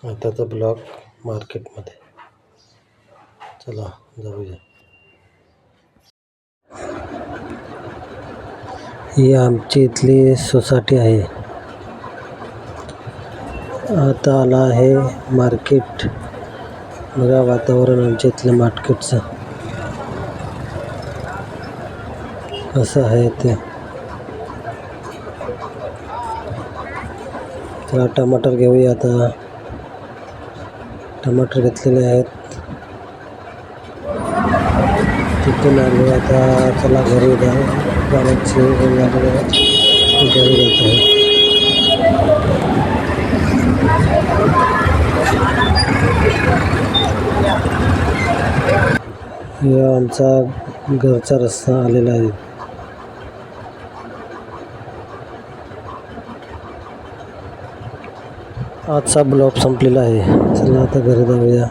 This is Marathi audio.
आताचा ब्लॉक मार्केटमध्ये. चला जाऊया. ही आमची इथली सोसायटी आहे. आता आला आहे मार्केट. बघा वातावरण आमच्या इथलं मार्केटचं कसं आहे ते. चला टमाटर घेऊया. आता टमाटर घेतलेले आहेत. तिथून आले आता. चला घरी जाण्याची घरी जात आहे. हा आमचा घरचा रस्ता आलेला आहे. आजचा ब्लॉग संपलेला आहे. चला आता घरी जाऊया.